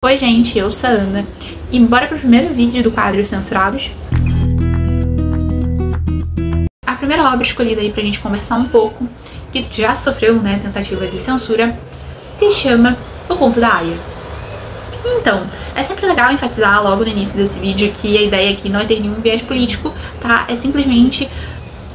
Oi gente, eu sou a Ana e bora pro primeiro vídeo do quadro Censurados. A primeira obra escolhida aí pra gente conversar um pouco, que já sofreu, tentativa de censura, se chama O Conto da Aia. Então, é sempre legal enfatizar logo no início desse vídeo que a ideia aqui não é ter nenhum viés político, tá? É simplesmente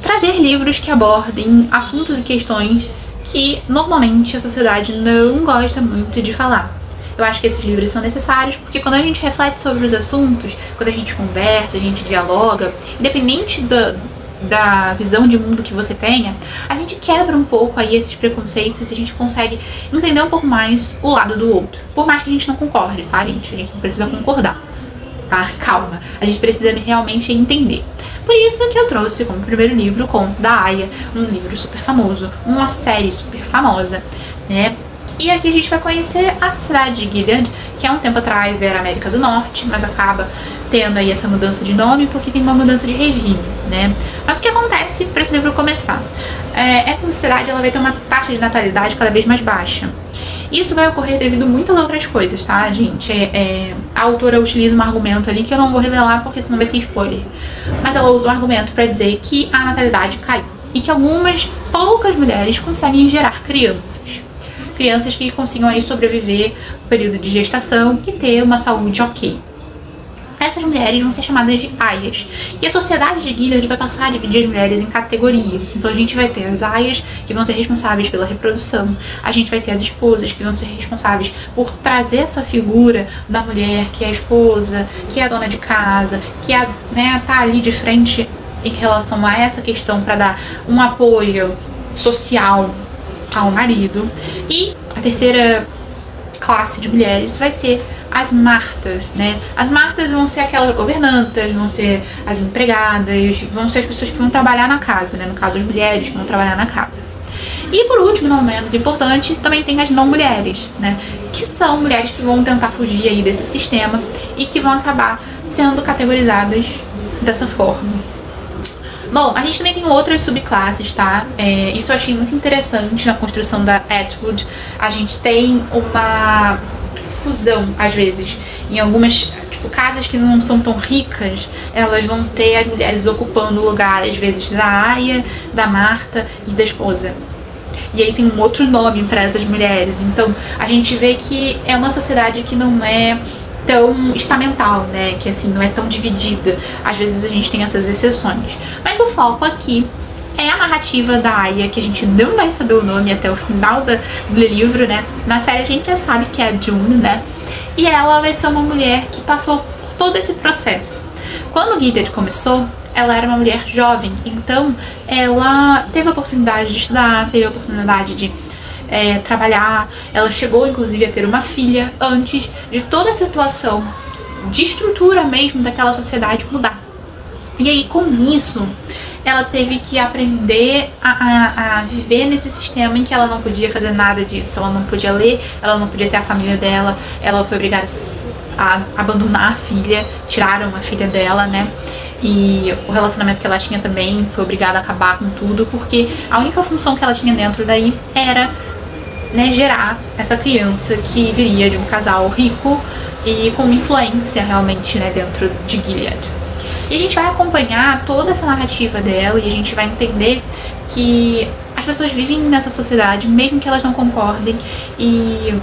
trazer livros que abordem assuntos e questões que normalmente a sociedade não gosta muito de falar. Eu acho que esses livros são necessários porque quando a gente reflete sobre os assuntos, quando a gente conversa, a gente dialoga, independente da visão de mundo que você tenha, a gente quebra um pouco aí esses preconceitos e a gente consegue entender um pouco mais o lado do outro. Por mais que a gente não concorde, tá, gente? A gente não precisa concordar, tá? Calma. A gente precisa realmente entender. Por isso que eu trouxe como primeiro livro O Conto da Aia, um livro super famoso, uma série super famosa, né? E aqui a gente vai conhecer a sociedade de Gilead, que há um tempo atrás era América do Norte, mas acaba tendo aí essa mudança de nome porque tem uma mudança de regime, né? Mas o que acontece para esse livro começar? Essa sociedade ela vai ter uma taxa de natalidade cada vez mais baixa. Isso vai ocorrer devido a muitas outras coisas, tá, gente? A autora utiliza um argumento ali que eu não vou revelar porque senão vai ser spoiler. Mas ela usa um argumento para dizer que a natalidade caiu e que algumas poucas mulheres conseguem gerar crianças. Crianças que consigam aí sobreviver o período de gestação e ter uma saúde ok. Essas mulheres vão ser chamadas de aias. E a sociedade de Gilead vai passar a dividir as mulheres em categorias. Então a gente vai ter as aias, que vão ser responsáveis pela reprodução. A gente vai ter as esposas, que vão ser responsáveis por trazer essa figura da mulher, que é a esposa, que é a dona de casa, que é, tá ali de frente em relação a essa questão para dar um apoio social ao marido. E a terceira classe de mulheres vai ser as martas, né? As martas vão ser aquelas governantas, vão ser as empregadas, vão ser as pessoas que vão trabalhar na casa, né? No caso, as mulheres que vão trabalhar na casa. E por último, não menos importante, também tem as não mulheres, né? Que são mulheres que vão tentar fugir aí desse sistema e que vão acabar sendo categorizadas dessa forma. Bom, a gente também tem outras subclasses, tá? Isso eu achei muito interessante na construção da Atwood. A gente tem uma fusão, às vezes, em algumas casas que não são tão ricas, elas vão ter as mulheres ocupando o lugar, às vezes, da Aia, da Marta e da esposa. E aí tem um outro nome para essas mulheres. Então, a gente vê que é uma sociedade que não é tão estamental, né, que assim, não é tão dividida. Às vezes a gente tem essas exceções. Mas o foco aqui é a narrativa da Aia, que a gente não vai saber o nome até o final do livro, né. Na série a gente já sabe que é a June, né, e ela vai ser uma mulher que passou por todo esse processo. Quando Gilead começou, ela era uma mulher jovem, então ela teve a oportunidade de estudar, teve a oportunidade de trabalhar. Ela chegou inclusive a ter uma filha antes de toda a situação de estrutura mesmo daquela sociedade mudar. E aí com isso ela teve que aprender a viver nesse sistema em que ela não podia fazer nada disso. Ela não podia ler, ela não podia ter a família dela, ela foi obrigada a abandonar a filha, tiraram a filha dela, né? E o relacionamento que ela tinha também foi obrigada a acabar com tudo, porque a única função que ela tinha dentro daí era gerar essa criança que viria de um casal rico e com influência realmente, dentro de Gilead. E a gente vai acompanhar toda essa narrativa dela e a gente vai entender que as pessoas vivem nessa sociedade mesmo que elas não concordem, e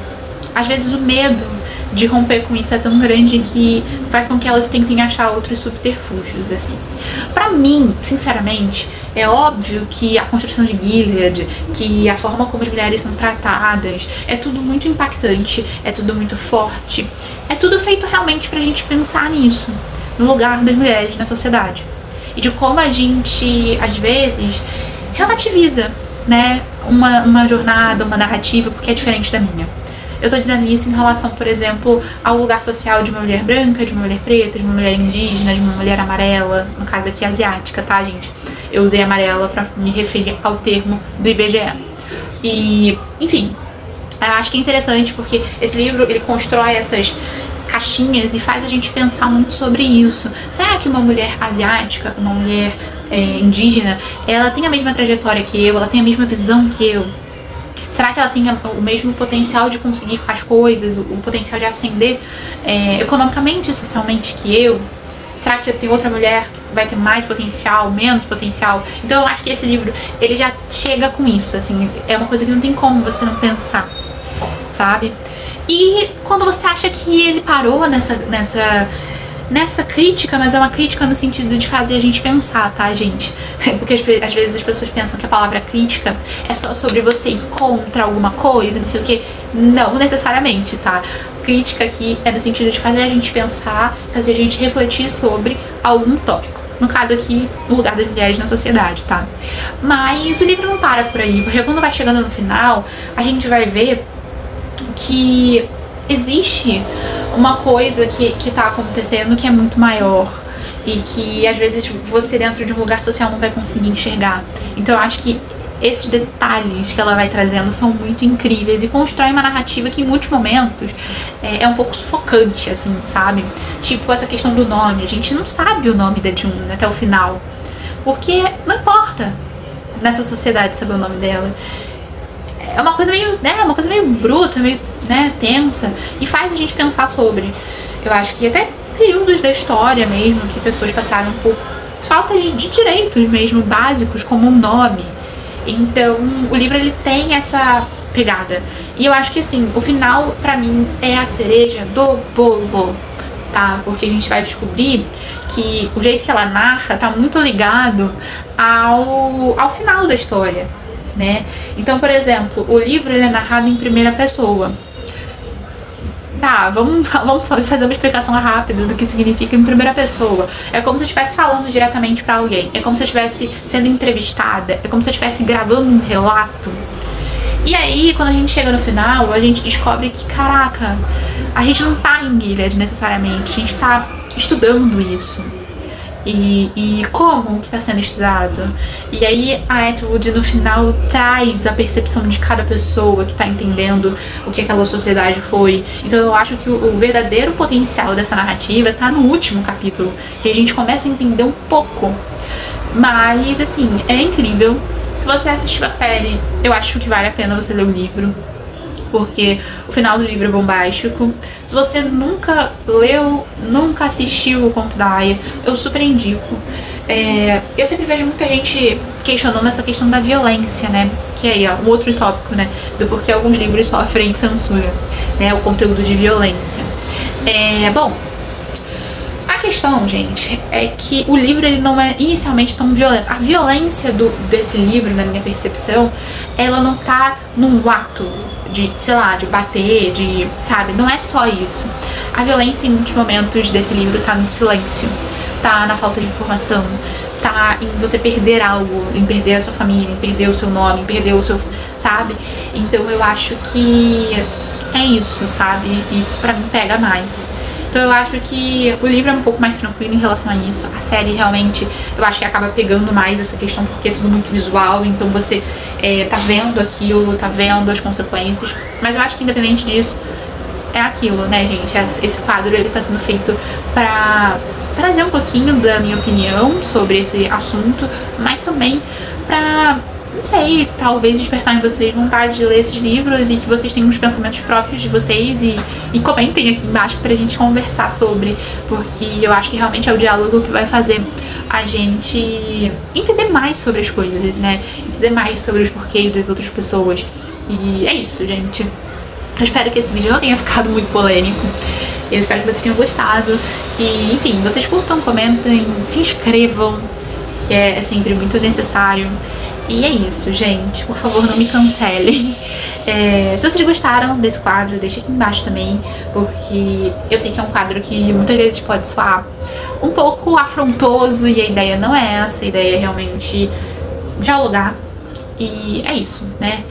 às vezes o medo de romper com isso é tão grande que faz com que elas tentem achar outros subterfúgios, assim. Pra mim, sinceramente, é óbvio que a construção de Gilead, que a forma como as mulheres são tratadas, é tudo muito impactante, é tudo muito forte, é tudo feito realmente pra gente pensar nisso, no lugar das mulheres na sociedade. E de como a gente, às vezes, relativiza, uma jornada, uma narrativa, porque é diferente da minha. Eu tô dizendo isso em relação, por exemplo, ao lugar social de uma mulher branca, de uma mulher preta, de uma mulher indígena, de uma mulher amarela, no caso aqui asiática, tá, gente? Eu usei amarela pra me referir ao termo do IBGE. E, enfim, eu acho que é interessante porque esse livro, ele constrói essas caixinhas e faz a gente pensar muito sobre isso. Será que uma mulher asiática, uma mulher indígena, ela tem a mesma trajetória que eu, ela tem a mesma visão que eu? Será que ela tem o mesmo potencial de conseguir as coisas, o potencial de ascender economicamente e socialmente que eu? Será que tem outra mulher que vai ter mais potencial, menos potencial? Então eu acho que esse livro, ele já chega com isso, assim, é uma coisa que não tem como você não pensar, sabe? E quando você acha que ele parou nessa crítica, mas é uma crítica no sentido de fazer a gente pensar, tá, gente? Porque às vezes as pessoas pensam que a palavra crítica é só sobre você ir contra alguma coisa, não sei o que. Não necessariamente, tá? Crítica aqui é no sentido de fazer a gente pensar, fazer a gente refletir sobre algum tópico. No caso aqui, o lugar das mulheres na sociedade, tá? Mas o livro não para por aí, porque quando vai chegando no final, a gente vai ver que existe uma coisa que tá acontecendo que é muito maior e que às vezes você dentro de um lugar social não vai conseguir enxergar. Então eu acho que esses detalhes que ela vai trazendo são muito incríveis e constroem uma narrativa que em muitos momentos é um pouco sufocante, assim, sabe? Tipo essa questão do nome, a gente não sabe o nome da June até o final, porque não importa nessa sociedade saber o nome dela. É uma coisa meio, né, uma coisa meio bruta, meio, né, tensa, e faz a gente pensar sobre. Eu acho que até períodos da história mesmo, que pessoas passaram por falta de direitos mesmo básicos, como um nome. Então, o livro, ele tem essa pegada. E eu acho que, assim, o final, pra mim, é a cereja do bolo, tá? Porque a gente vai descobrir que o jeito que ela narra tá muito ligado ao final da história, né? Então, por exemplo, o livro, ele é narrado em primeira pessoa. Tá, vamos fazer uma explicação rápida do que significa em primeira pessoa. É como se eu estivesse falando diretamente pra alguém. É como se eu estivesse sendo entrevistada. É como se eu estivesse gravando um relato. E aí, quando a gente chega no final, a gente descobre que, caraca, a gente não tá em Gilead necessariamente. A gente tá estudando isso. E como que está sendo estudado. E aí a Atwood no final traz a percepção de cada pessoa que está entendendo o que aquela sociedade foi. Então eu acho que o verdadeiro potencial dessa narrativa está no último capítulo, que a gente começa a entender um pouco. Mas assim, é incrível. Se você assistiu a série, eu acho que vale a pena você ler o livro, porque o final do livro é bombástico. Se você nunca leu, nunca assistiu o Conto da Aya, eu super indico. Eu sempre vejo muita gente questionando essa questão da violência, né? Que aí, ó, um outro tópico, né? Do porquê alguns livros sofrem censura, né? O conteúdo de violência. Bom, a questão, gente, é que o livro, ele não é inicialmente tão violento. A violência desse livro, na minha percepção, ela não tá num ato de, sei lá, de bater, de, sabe, não é só isso. A violência em muitos momentos desse livro tá no silêncio, tá na falta de informação, tá em você perder algo, em perder a sua família, em perder o seu nome, em perder o seu, sabe? Então eu acho que é isso, sabe? Isso pra mim pega mais. Então eu acho que o livro é um pouco mais tranquilo em relação a isso. A série realmente, eu acho que acaba pegando mais essa questão porque é tudo muito visual. Então você tá vendo aquilo, tá vendo as consequências. Mas eu acho que independente disso, é aquilo, né, gente? Esse quadro, ele tá sendo feito pra trazer um pouquinho da minha opinião sobre esse assunto, mas também pra, não sei, talvez despertar em vocês vontade de ler esses livros e que vocês tenham uns pensamentos próprios de vocês e comentem aqui embaixo pra gente conversar sobre, porque eu acho que realmente é o diálogo que vai fazer a gente entender mais sobre as coisas, né? Entender mais sobre os porquês das outras pessoas. E é isso, gente. Eu espero que esse vídeo não tenha ficado muito polêmico. Eu espero que vocês tenham gostado, que, enfim, vocês curtam, comentem, se inscrevam, que é sempre muito necessário. E é isso, gente. Por favor, não me cancelem. Se vocês gostaram desse quadro, deixa aqui embaixo também, porque eu sei que é um quadro que muitas vezes pode soar um pouco afrontoso e a ideia não é essa. A ideia é realmente dialogar. E é isso, né?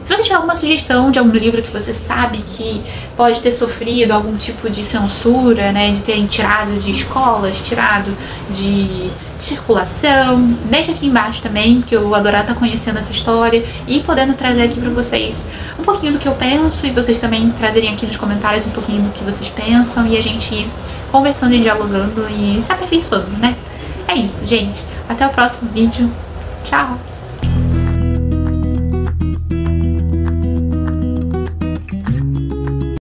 Se você tiver alguma sugestão de algum livro que você sabe que pode ter sofrido algum tipo de censura, né, de terem tirado de escolas, tirado de circulação, deixa aqui embaixo também, que eu vou adorar estar conhecendo essa história e podendo trazer aqui pra vocês um pouquinho do que eu penso e vocês também trazerem aqui nos comentários um pouquinho do que vocês pensam e a gente ir conversando e dialogando e se aperfeiçoando, né? É isso, gente. Até o próximo vídeo. Tchau!